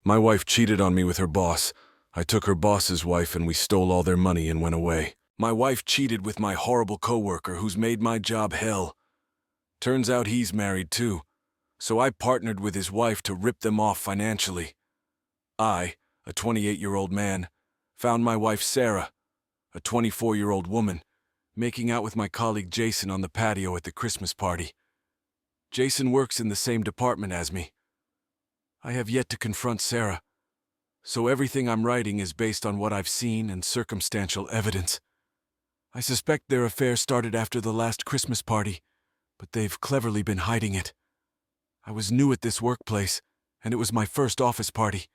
My wife cheated on me with her boss. I took her boss's wife and we stole all their money and went away. My wife cheated with my horrible coworker who's made my job hell. Turns out he's married too, so I partnered with his wife to rip them off financially. I, a 28-year-old man, found my wife Sarah, a 24-year-old woman, making out with my colleague Jason on the patio at the Christmas party. Jason works in the same department as me. I have yet to confront Sarah, so everything I'm writing is based on what I've seen and circumstantial evidence. I suspect their affair started after the last Christmas party, but they've cleverly been hiding it. I was new at this workplace, and it was my first office party.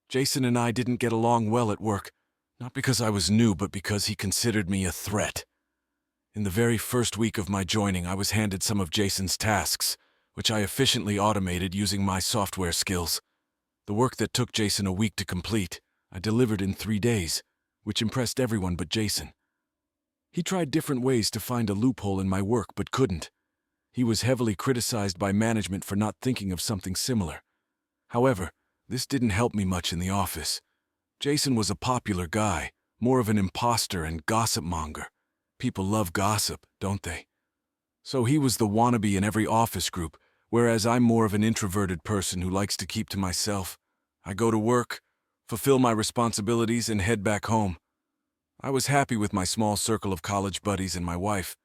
Jason and I didn't get along well at work, not because I was new, but because he considered me a threat. In the very first week of my joining, I was handed some of Jason's tasks, which I efficiently automated using my software skills. The work that took Jason a week to complete, I delivered in 3 days, which impressed everyone but Jason. He tried different ways to find a loophole in my work but couldn't. He was heavily criticized by management for not thinking of something similar. However, this didn't help me much in the office. Jason was a popular guy, more of an imposter and gossip monger. People love gossip, don't they? So he was the wannabe in every office group, whereas I'm more of an introverted person who likes to keep to myself. I go to work, fulfill my responsibilities, and head back home. I was happy with my small circle of college buddies and my wife.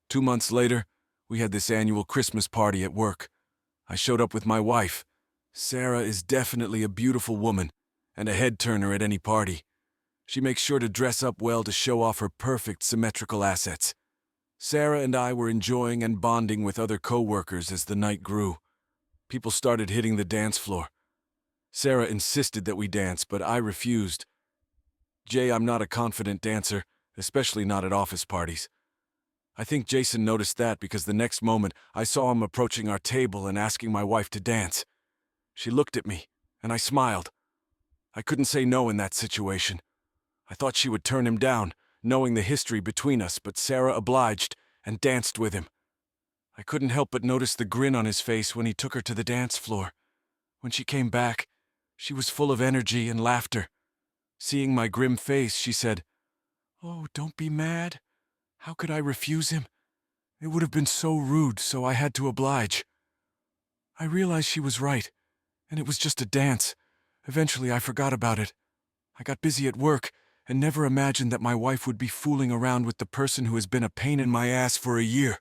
2 months later, we had this annual Christmas party at work. I showed up with my wife. Sarah is definitely a beautiful woman and a head-turner at any party. She makes sure to dress up well to show off her perfect symmetrical assets. Sarah and I were enjoying and bonding with other co-workers as the night grew. People started hitting the dance floor. Sarah insisted that we dance, but I refused. I'm not a confident dancer, especially not at office parties. I think Jason noticed that because the next moment I saw him approaching our table and asking my wife to dance. She looked at me, and I smiled. I couldn't say no in that situation. I thought she would turn him down, knowing the history between us, but Sarah obliged and danced with him. I couldn't help but notice the grin on his face when he took her to the dance floor. When she came back, she was full of energy and laughter. Seeing my grim face, she said, "Oh, don't be mad. How could I refuse him? It would have been so rude, so I had to oblige." I realized she was right, and it was just a dance. Eventually, I forgot about it. I got busy at work and never imagined that my wife would be fooling around with the person who has been a pain in my ass for a year.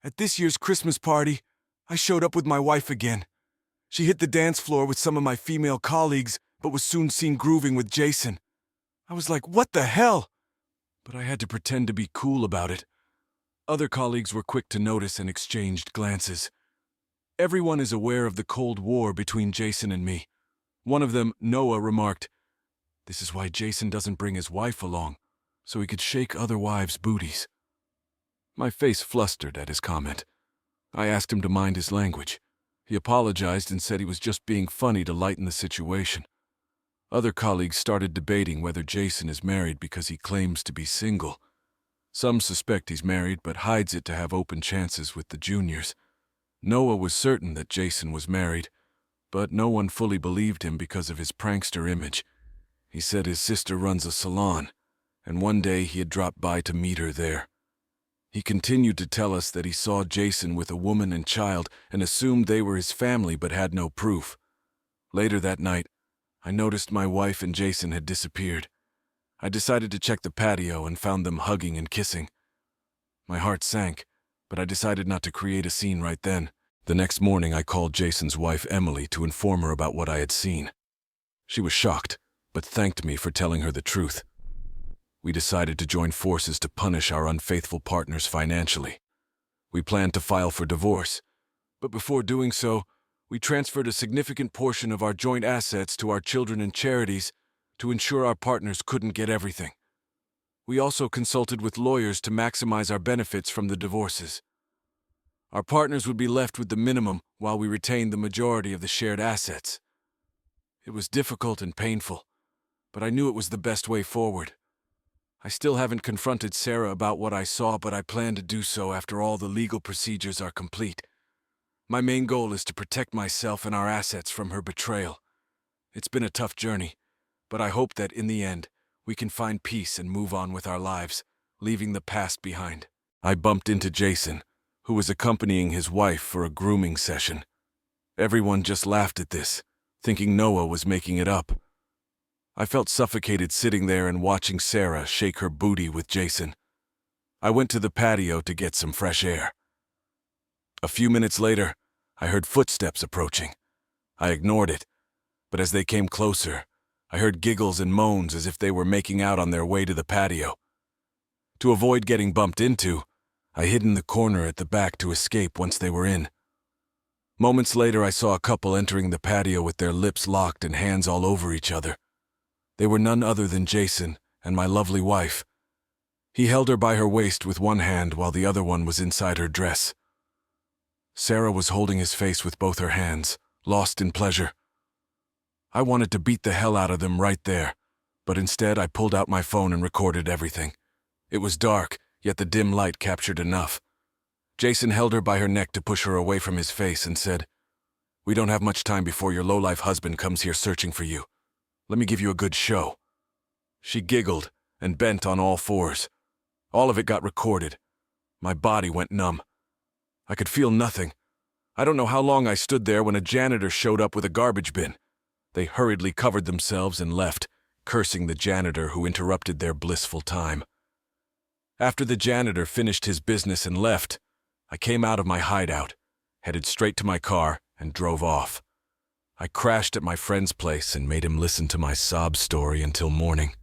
At this year's Christmas party, I showed up with my wife again. She hit the dance floor with some of my female colleagues, but was soon seen grooving with Jason. I was like, what the hell? But I had to pretend to be cool about it. Other colleagues were quick to notice and exchanged glances. Everyone is aware of the Cold War between Jason and me. One of them, Noah, remarked, "This is why Jason doesn't bring his wife along, so he could shake other wives' booties." My face flustered at his comment. I asked him to mind his language. He apologized and said he was just being funny to lighten the situation. Other colleagues started debating whether Jason is married because he claims to be single. Some suspect he's married but hides it to have open chances with the juniors. Noah was certain that Jason was married, but no one fully believed him because of his prankster image. He said his sister runs a salon, and one day he had dropped by to meet her there. He continued to tell us that he saw Jason with a woman and child and assumed they were his family but had no proof. Later that night, I noticed my wife and Jason had disappeared. I decided to check the patio and found them hugging and kissing. My heart sank, but I decided not to create a scene right then. The next morning, I called Jason's wife, Emily, to inform her about what I had seen. She was shocked, but thanked me for telling her the truth. We decided to join forces to punish our unfaithful partners financially. We planned to file for divorce, but before doing so, we transferred a significant portion of our joint assets to our children and charities to ensure our partners couldn't get everything. We also consulted with lawyers to maximize our benefits from the divorces. Our partners would be left with the minimum while we retained the majority of the shared assets. It was difficult and painful, but I knew it was the best way forward. I still haven't confronted Sarah about what I saw, but I plan to do so after all the legal procedures are complete. My main goal is to protect myself and our assets from her betrayal. It's been a tough journey, but I hope that in the end, we can find peace and move on with our lives, leaving the past behind. I bumped into Jason, who was accompanying his wife for a grooming session. Everyone just laughed at this, thinking Noah was making it up. I felt suffocated sitting there and watching Sarah shake her booty with Jason. I went to the patio to get some fresh air. A few minutes later, I heard footsteps approaching. I ignored it, but as they came closer, I heard giggles and moans as if they were making out on their way to the patio. To avoid getting bumped into, I hid in the corner at the back to escape once they were in. Moments later, I saw a couple entering the patio with their lips locked and hands all over each other. They were none other than Jason and my lovely wife. He held her by her waist with one hand while the other one was inside her dress. Sarah was holding his face with both her hands, lost in pleasure. I wanted to beat the hell out of them right there, but instead I pulled out my phone and recorded everything. It was dark, yet the dim light captured enough. Jason held her by her neck to push her away from his face and said, "We don't have much time before your lowlife husband comes here searching for you. Let me give you a good show." She giggled and bent on all fours. All of it got recorded. My body went numb. I could feel nothing. I don't know how long I stood there when a janitor showed up with a garbage bin. They hurriedly covered themselves and left, cursing the janitor who interrupted their blissful time. After the janitor finished his business and left, I came out of my hideout, headed straight to my car, and drove off. I crashed at my friend's place and made him listen to my sob story until morning.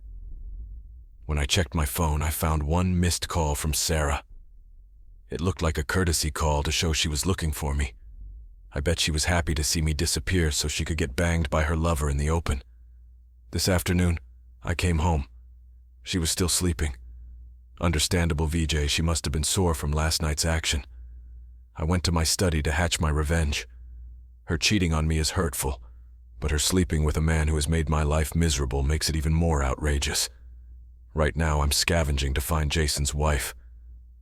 When I checked my phone, I found one missed call from Sarah. It looked like a courtesy call to show she was looking for me. I bet she was happy to see me disappear so she could get banged by her lover in the open. This afternoon, I came home. She was still sleeping. Understandable, VJ, she must have been sore from last night's action. I went to my study to hatch my revenge. Her cheating on me is hurtful, but her sleeping with a man who has made my life miserable makes it even more outrageous. Right now, I'm scavenging to find Jason's wife.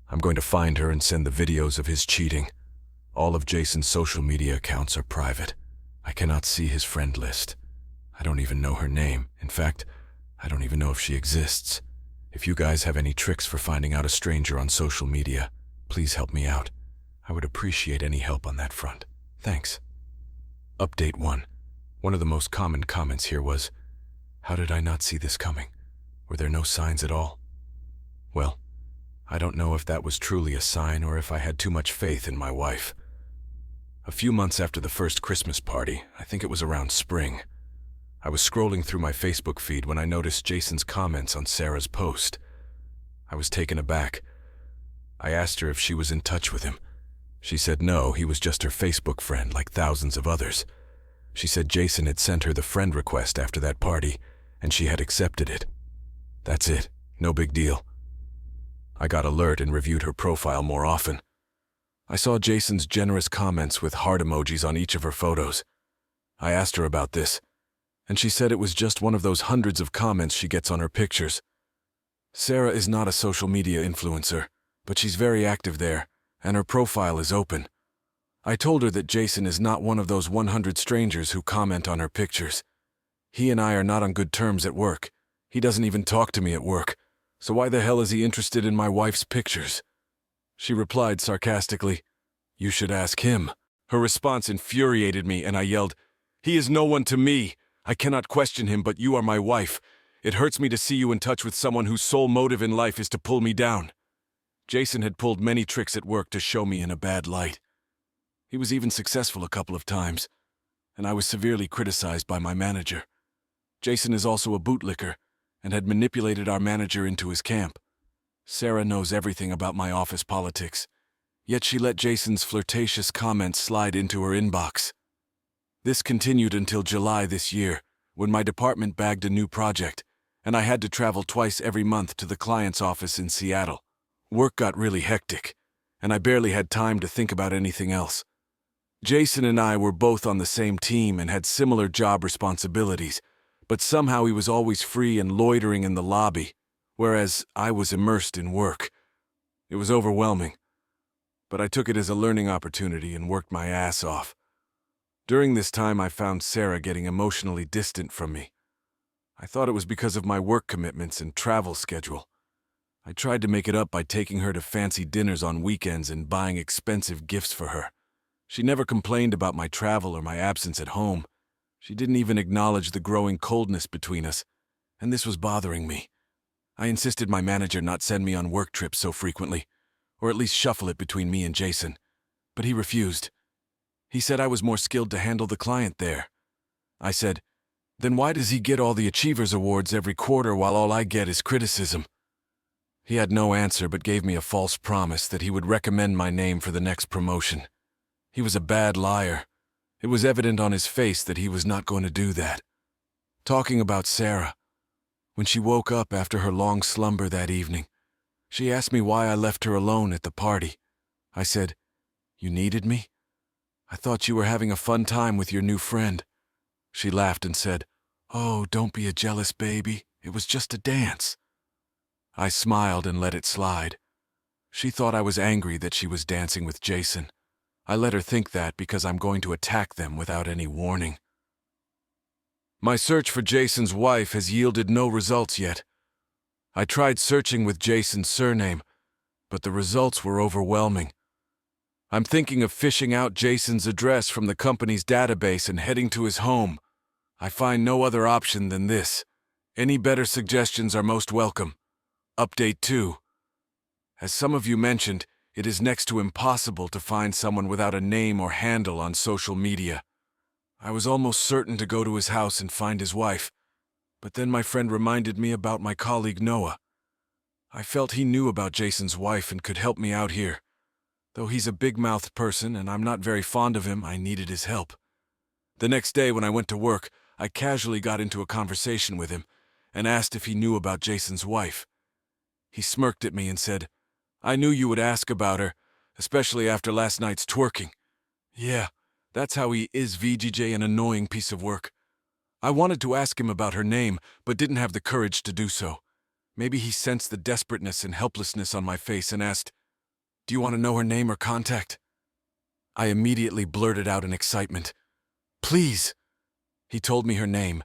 I'm going to find her and send the videos of his cheating. All of Jason's social media accounts are private. I cannot see his friend list. I don't even know her name. In fact, I don't even know if she exists. If you guys have any tricks for finding out a stranger on social media, please help me out. I would appreciate any help on that front. Thanks. Update 1. One of the most common comments here was, "How did I not see this coming? Were there no signs at all?" Well, I don't know if that was truly a sign or if I had too much faith in my wife. A few months after the first Christmas party, I think it was around spring, I was scrolling through my Facebook feed when I noticed Jason's comments on Sarah's post. I was taken aback. I asked her if she was in touch with him. She said no, he was just her Facebook friend like thousands of others. She said Jason had sent her the friend request after that party, and she had accepted it. That's it, no big deal. I got alert and reviewed her profile more often. I saw Jason's generous comments with heart emojis on each of her photos. I asked her about this, and she said it was just one of those hundreds of comments she gets on her pictures. Sarah is not a social media influencer, but she's very active there, and her profile is open. I told her that Jason is not one of those 100 strangers who comment on her pictures. He and I are not on good terms at work. He doesn't even talk to me at work. So why the hell is he interested in my wife's pictures? She replied sarcastically, "You should ask him." Her response infuriated me, and I yelled, "He is no one to me. I cannot question him, but you are my wife. It hurts me to see you in touch with someone whose sole motive in life is to pull me down." Jason had pulled many tricks at work to show me in a bad light. He was even successful a couple of times, and I was severely criticized by my manager. Jason is also a bootlicker, and had manipulated our manager into his camp. Sarah knows everything about my office politics, yet she let Jason's flirtatious comments slide into her inbox. This continued until July this year, when my department bagged a new project, and I had to travel twice every month to the client's office in Seattle. Work got really hectic, and I barely had time to think about anything else. Jason and I were both on the same team and had similar job responsibilities, but somehow he was always free and loitering in the lobby, whereas I was immersed in work. It was overwhelming, but I took it as a learning opportunity and worked my ass off. During this time, I found Sarah getting emotionally distant from me. I thought it was because of my work commitments and travel schedule. I tried to make it up by taking her to fancy dinners on weekends and buying expensive gifts for her. She never complained about my travel or my absence at home. She didn't even acknowledge the growing coldness between us, and this was bothering me. I insisted my manager not send me on work trips so frequently, or at least shuffle it between me and Jason, but he refused. He said I was more skilled to handle the client there. I said, then why does he get all the Achievers Awards every quarter while all I get is criticism? He had no answer but gave me a false promise that he would recommend my name for the next promotion. He was a bad liar. It was evident on his face that he was not going to do that. Talking about Sarah, when she woke up after her long slumber that evening, she asked me why I left her alone at the party. I said, "You needed me? I thought you were having a fun time with your new friend." She laughed and said, "Oh, don't be a jealous baby. It was just a dance." I smiled and let it slide. She thought I was angry that she was dancing with Jason. I let her think that because I'm going to attack them without any warning. My search for Jason's wife has yielded no results yet. I tried searching with Jason's surname, but the results were overwhelming. I'm thinking of fishing out Jason's address from the company's database and heading to his home. I find no other option than this. Any better suggestions are most welcome. Update 2. As some of you mentioned, it is next to impossible to find someone without a name or handle on social media. I was almost certain to go to his house and find his wife, but then my friend reminded me about my colleague Noah. I felt he knew about Jason's wife and could help me out here. Though he's a big-mouthed person and I'm not very fond of him, I needed his help. The next day when I went to work, I casually got into a conversation with him and asked if he knew about Jason's wife. He smirked at me and said, "I knew you would ask about her, especially after last night's twerking." Yeah, that's how he is, VGJ, an annoying piece of work. I wanted to ask him about her name, but didn't have the courage to do so. Maybe he sensed the desperateness and helplessness on my face and asked, "Do you want to know her name or contact?" I immediately blurted out in excitement, "Please." He told me her name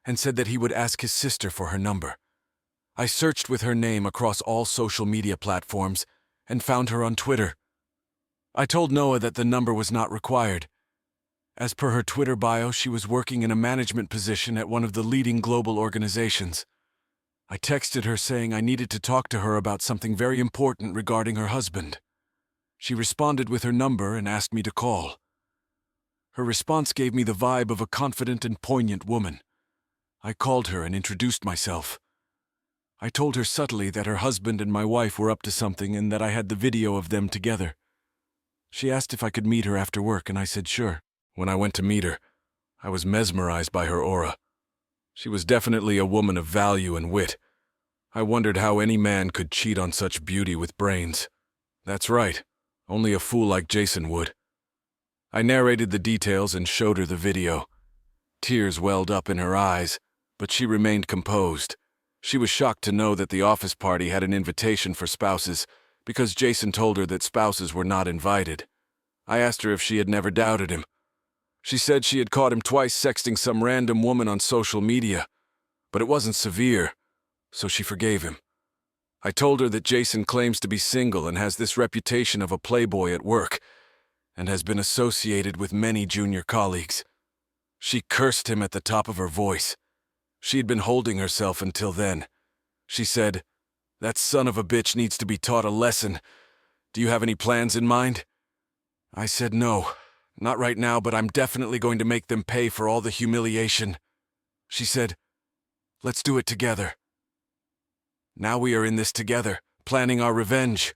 and said that he would ask his sister for her number. I searched with her name across all social media platforms and found her on Twitter. I told Noah that the number was not required. As per her Twitter bio, she was working in a management position at one of the leading global organizations. I texted her saying I needed to talk to her about something very important regarding her husband. She responded with her number and asked me to call. Her response gave me the vibe of a confident and poignant woman. I called her and introduced myself. I told her subtly that her husband and my wife were up to something and that I had the video of them together. She asked if I could meet her after work, and I said sure. When I went to meet her, I was mesmerized by her aura. She was definitely a woman of value and wit. I wondered how any man could cheat on such beauty with brains. That's right, only a fool like Jason would. I narrated the details and showed her the video. Tears welled up in her eyes, but she remained composed. She was shocked to know that the office party had an invitation for spouses, because Jason told her that spouses were not invited. I asked her if she had never doubted him. She said she had caught him twice sexting some random woman on social media, but it wasn't severe, so she forgave him. I told her that Jason claims to be single and has this reputation of a playboy at work, and has been associated with many junior colleagues. She cursed him at the top of her voice. She had been holding herself until then. She said, "That son of a bitch needs to be taught a lesson. Do you have any plans in mind?" I said no, not right now, but I'm definitely going to make them pay for all the humiliation. She said, "Let's do it together." Now we are in this together, planning our revenge.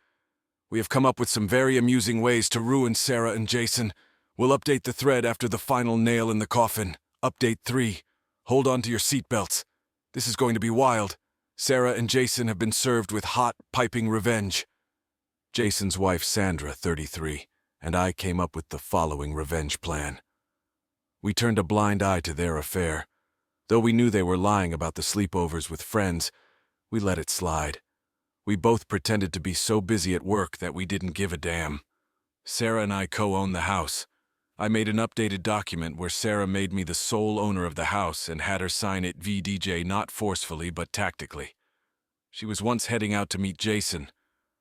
We have come up with some very amusing ways to ruin Sarah and Jason. We'll update the thread after the final nail in the coffin. Update 3. Hold on to your seatbelts. This is going to be wild. Sarah and Jason have been served with hot, piping revenge. Jason's wife, Sandra, 33, and I came up with the following revenge plan. We turned a blind eye to their affair. Though we knew they were lying about the sleepovers with friends, we let it slide. We both pretended to be so busy at work that we didn't give a damn. Sarah and I co-own the house. I made an updated document where Sarah made me the sole owner of the house and had her sign it VDJ not forcefully but tactically. She was once heading out to meet Jason,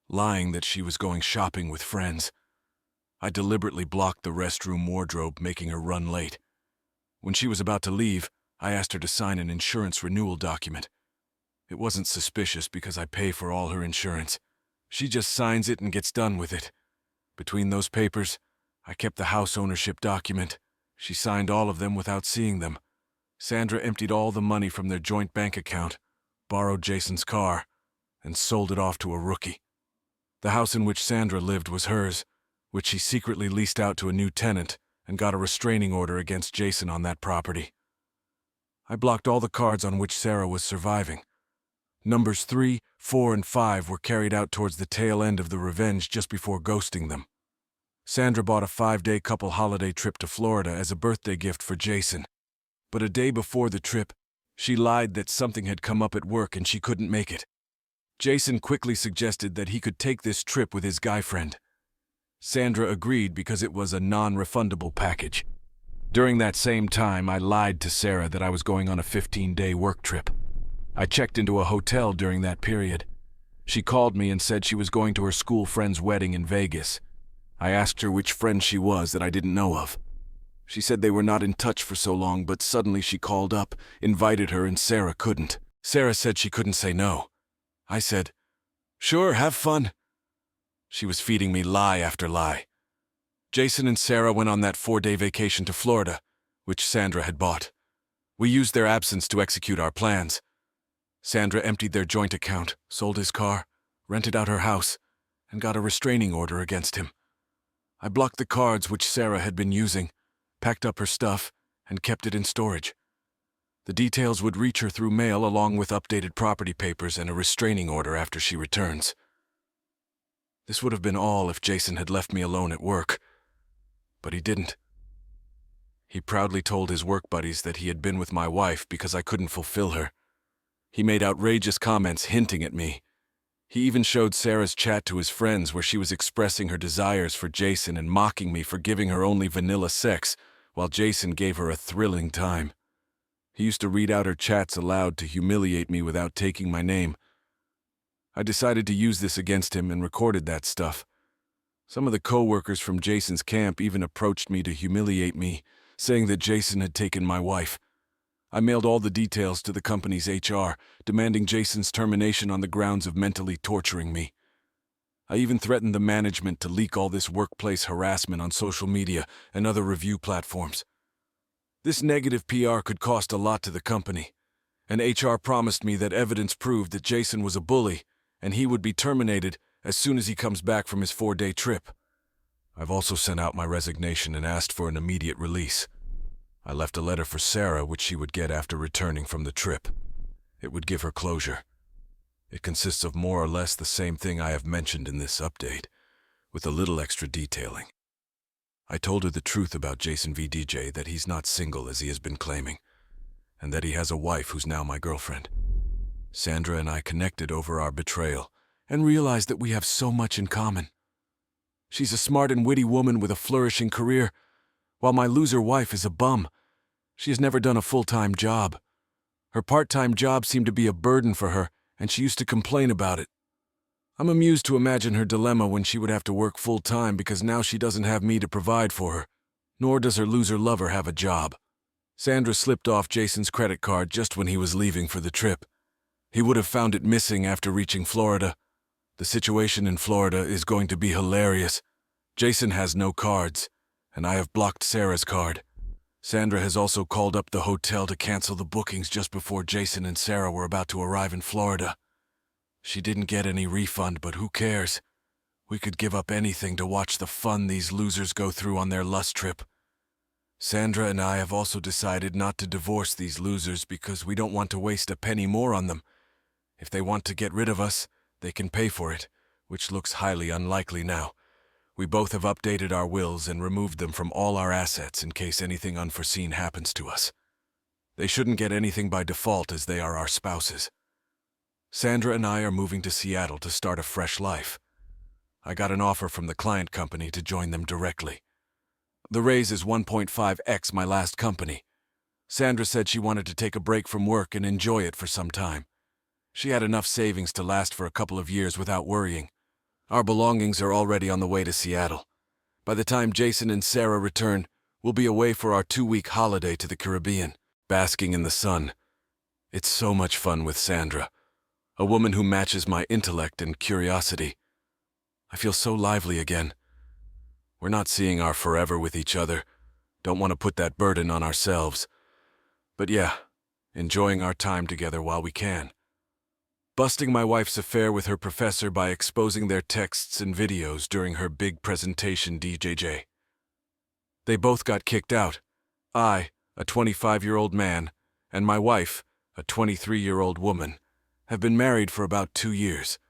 lying that she was going shopping with friends. I deliberately blocked the restroom wardrobe, making her run late. When she was about to leave, I asked her to sign an insurance renewal document. It wasn't suspicious because I pay for all her insurance. She just signs it and gets done with it. Between those papers, I kept the house ownership document. She signed all of them without seeing them. Sandra emptied all the money from their joint bank account, borrowed Jason's car, and sold it off to a rookie. The house in which Sandra lived was hers, which she secretly leased out to a new tenant and got a restraining order against Jason on that property. I blocked all the cards on which Sarah was surviving. Numbers 3, 4, and 5 were carried out towards the tail end of the revenge just before ghosting them. Sandra bought a 5-day couple holiday trip to Florida as a birthday gift for Jason. But a day before the trip, she lied that something had come up at work and she couldn't make it. Jason quickly suggested that he could take this trip with his guy friend. Sandra agreed because it was a non-refundable package. During that same time, I lied to Sarah that I was going on a 15-day work trip. I checked into a hotel during that period. She called me and said she was going to her school friend's wedding in Vegas. I asked her which friend she was that I didn't know of. She said they were not in touch for so long, but suddenly she called up, invited her, and Sarah couldn't. Sarah said she couldn't say no. I said, "Sure, have fun." She was feeding me lie after lie. Jason and Sarah went on that 4-day vacation to Florida, which Sandra had bought. We used their absence to execute our plans. Sandra emptied their joint account, sold his car, rented out her house, and got a restraining order against him. I blocked the cards which Sarah had been using, packed up her stuff, and kept it in storage. The details would reach her through mail along with updated property papers and a restraining order after she returns. This would have been all if Jason had left me alone at work, but he didn't. He proudly told his work buddies that he had been with my wife because I couldn't fulfill her. He made outrageous comments hinting at me. He even showed Sarah's chat to his friends where she was expressing her desires for Jason and mocking me for giving her only vanilla sex, while Jason gave her a thrilling time. He used to read out her chats aloud to humiliate me without taking my name. I decided to use this against him and recorded that stuff. Some of the co-workers from Jason's camp even approached me to humiliate me, saying that Jason had taken my wife. I mailed all the details to the company's HR, demanding Jason's termination on the grounds of mentally torturing me. I even threatened the management to leak all this workplace harassment on social media and other review platforms. This negative PR could cost a lot to the company, and HR promised me that evidence proved that Jason was a bully and he would be terminated as soon as he comes back from his 4-day trip. I've also sent out my resignation and asked for an immediate release. I left a letter for Sarah, which she would get after returning from the trip. It would give her closure. It consists of more or less the same thing I have mentioned in this update, with a little extra detailing. I told her the truth about Jason VDJ, that he's not single as he has been claiming, and that he has a wife who's now my girlfriend. Sandra and I connected over our betrayal and realized that we have so much in common. She's a smart and witty woman with a flourishing career, while my loser wife is a bum. She has never done a full-time job. Her part-time job seemed to be a burden for her, and she used to complain about it. I'm amused to imagine her dilemma when she would have to work full-time because now she doesn't have me to provide for her, nor does her loser lover have a job. Sandra slipped off Jason's credit card just when he was leaving for the trip. He would have found it missing after reaching Florida. The situation in Florida is going to be hilarious. Jason has no cards, and I have blocked Sarah's card. Sandra has also called up the hotel to cancel the bookings just before Jason and Sarah were about to arrive in Florida. She didn't get any refund, but who cares? We could give up anything to watch the fun these losers go through on their lust trip. Sandra and I have also decided not to divorce these losers because we don't want to waste a penny more on them. If they want to get rid of us, they can pay for it, which looks highly unlikely now. We both have updated our wills and removed them from all our assets in case anything unforeseen happens to us. They shouldn't get anything by default as they are our spouses. Sandra and I are moving to Seattle to start a fresh life. I got an offer from the client company to join them directly. The raise is 1.5x my last company. Sandra said she wanted to take a break from work and enjoy it for some time. She had enough savings to last for a couple of years without worrying. Our belongings are already on the way to Seattle. By the time Jason and Sarah return, we'll be away for our 2-week holiday to the Caribbean, basking in the sun. It's so much fun with Sandra, a woman who matches my intellect and curiosity. I feel so lively again. We're not seeing our forever with each other. Don't want to put that burden on ourselves. But yeah, enjoying our time together while we can. Busting my wife's affair with her professor by exposing their texts and videos during her big presentation DJJ. They both got kicked out. I, a 25-year-old man, and my wife, a 23-year-old woman, have been married for about 2 years.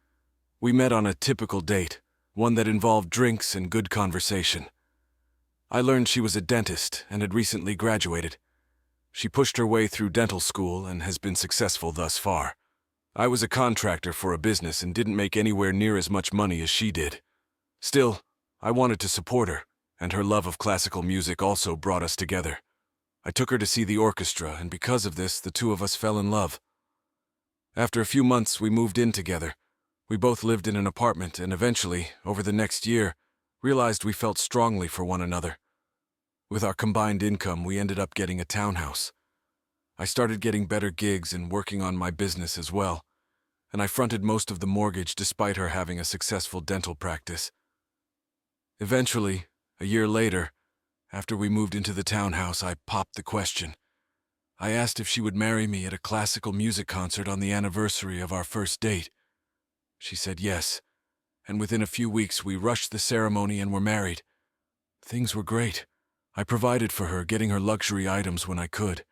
We met on a typical date, one that involved drinks and good conversation. I learned she was a dentist and had recently graduated. She pushed her way through dental school and has been successful thus far. I was a contractor for a business and didn't make anywhere near as much money as she did. Still, I wanted to support her, and her love of classical music also brought us together. I took her to see the orchestra, and because of this, the two of us fell in love. After a few months, we moved in together. We both lived in an apartment and eventually, over the next year, realized we felt strongly for one another. With our combined income, we ended up getting a townhouse. I started getting better gigs and working on my business as well, and I fronted most of the mortgage despite her having a successful dental practice. Eventually, a year later, after we moved into the townhouse, I popped the question. I asked if she would marry me at a classical music concert on the anniversary of our first date. She said yes, and within a few weeks we rushed the ceremony and were married. Things were great. I provided for her, getting her luxury items when I could.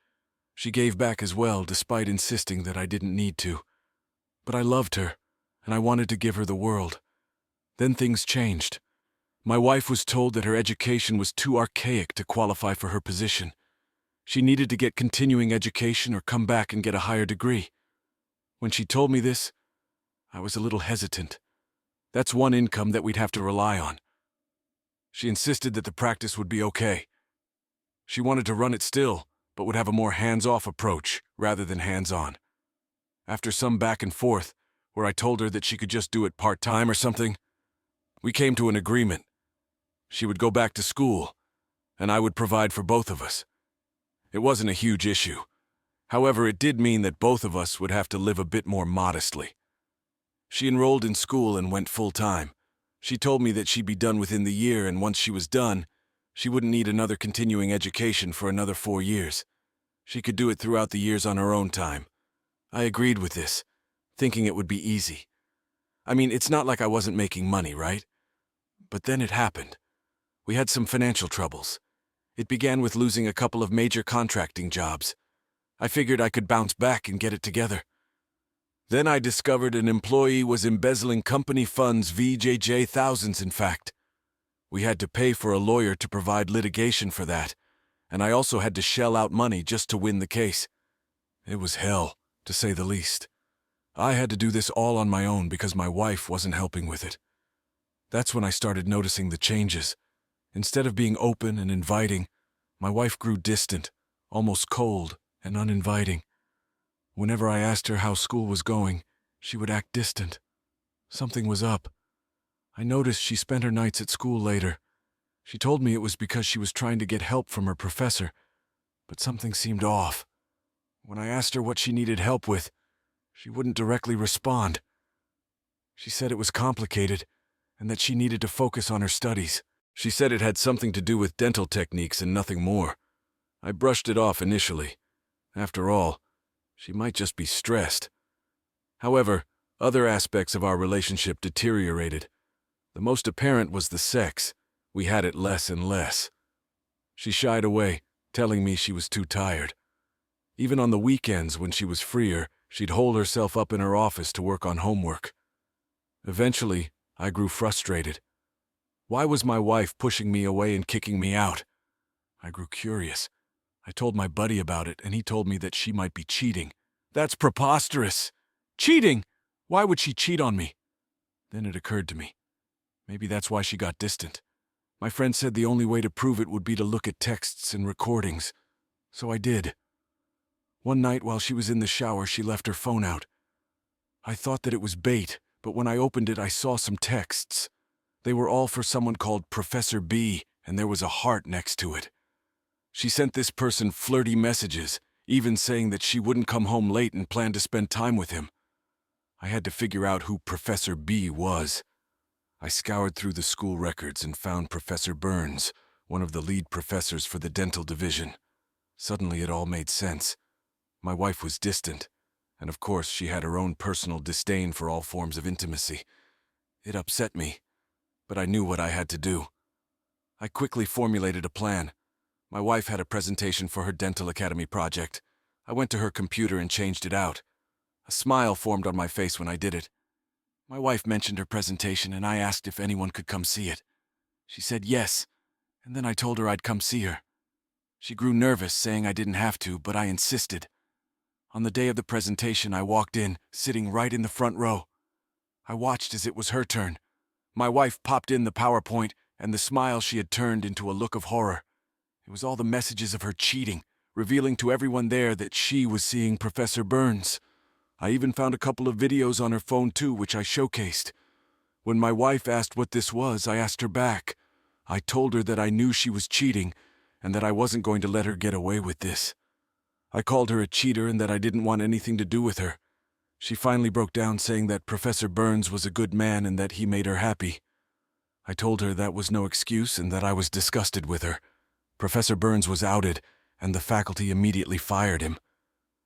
She gave back as well, despite insisting that I didn't need to. But I loved her, and I wanted to give her the world. Then things changed. My wife was told that her education was too archaic to qualify for her position. She needed to get continuing education or come back and get a higher degree. When she told me this, I was a little hesitant. That's one income that we'd have to rely on. She insisted that the practice would be okay. She wanted to run it still, but would have a more hands-off approach rather than hands-on. After some back and forth, where I told her that she could just do it part-time or something, we came to an agreement. She would go back to school, and I would provide for both of us. It wasn't a huge issue. However, it did mean that both of us would have to live a bit more modestly. She enrolled in school and went full-time. She told me that she'd be done within the year, and once she was done, she wouldn't need another continuing education for another 4 years. She could do it throughout the years on her own time. I agreed with this, thinking it would be easy. I mean, it's not like I wasn't making money, right? But then it happened. We had some financial troubles. It began with losing a couple of major contracting jobs. I figured I could bounce back and get it together. Then I discovered an employee was embezzling company funds, VJJ thousands in fact. We had to pay for a lawyer to provide litigation for that, and I also had to shell out money just to win the case. It was hell, to say the least. I had to do this all on my own because my wife wasn't helping with it. That's when I started noticing the changes. Instead of being open and inviting, my wife grew distant, almost cold and uninviting. Whenever I asked her how school was going, she would act distant. Something was up. I noticed she spent her nights at school later. She told me it was because she was trying to get help from her professor, but something seemed off. When I asked her what she needed help with, she wouldn't directly respond. She said it was complicated and that she needed to focus on her studies. She said it had something to do with dental techniques and nothing more. I brushed it off initially. After all, she might just be stressed. However, other aspects of our relationship deteriorated. The most apparent was the sex. We had it less and less. She shied away, telling me she was too tired. Even on the weekends when she was freer, she'd hole herself up in her office to work on homework. Eventually, I grew frustrated. Why was my wife pushing me away and kicking me out? I grew curious. I told my buddy about it, and he told me that she might be cheating. That's preposterous! Cheating! Why would she cheat on me? Then it occurred to me. Maybe that's why she got distant. My friend said the only way to prove it would be to look at texts and recordings, so I did. One night while she was in the shower, she left her phone out. I thought that it was bait, but when I opened it, I saw some texts. They were all for someone called Professor B, and there was a heart next to it. She sent this person flirty messages, even saying that she wouldn't come home late and planned to spend time with him. I had to figure out who Professor B was. I scoured through the school records and found Professor Burns, one of the lead professors for the dental division. Suddenly it all made sense. My wife was distant, and of course she had her own personal disdain for all forms of intimacy. It upset me, but I knew what I had to do. I quickly formulated a plan. My wife had a presentation for her dental academy project. I went to her computer and changed it out. A smile formed on my face when I did it. My wife mentioned her presentation, and I asked if anyone could come see it. She said yes, and then I told her I'd come see her. She grew nervous, saying I didn't have to, but I insisted. On the day of the presentation, I walked in, sitting right in the front row. I watched as it was her turn. My wife popped in the PowerPoint, and the smile she had turned into a look of horror. It was all the messages of her cheating, revealing to everyone there that she was seeing Professor Burns. I even found a couple of videos on her phone too, which I showcased. When my wife asked what this was, I asked her back. I told her that I knew she was cheating, and that I wasn't going to let her get away with this. I called her a cheater and that I didn't want anything to do with her. She finally broke down, saying that Professor Burns was a good man and that he made her happy. I told her that was no excuse and that I was disgusted with her. Professor Burns was outed, and the faculty immediately fired him.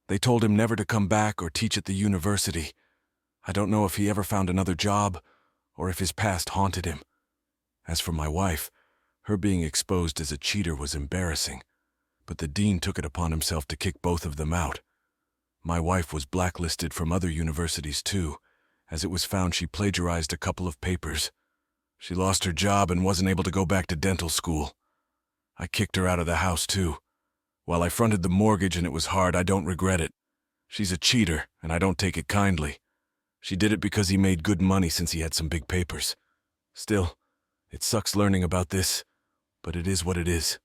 They told him never to come back or teach at the university. I don't know if he ever found another job, or if his past haunted him. As for my wife, her being exposed as a cheater was embarrassing, but the dean took it upon himself to kick both of them out. My wife was blacklisted from other universities too, as it was found she plagiarized a couple of papers. She lost her job and wasn't able to go back to dental school. I kicked her out of the house too. While I fronted the mortgage and it was hard, I don't regret it. She's a cheater, and I don't take it kindly. She did it because he made good money since he had some big papers. Still, it sucks learning about this, but it is what it is.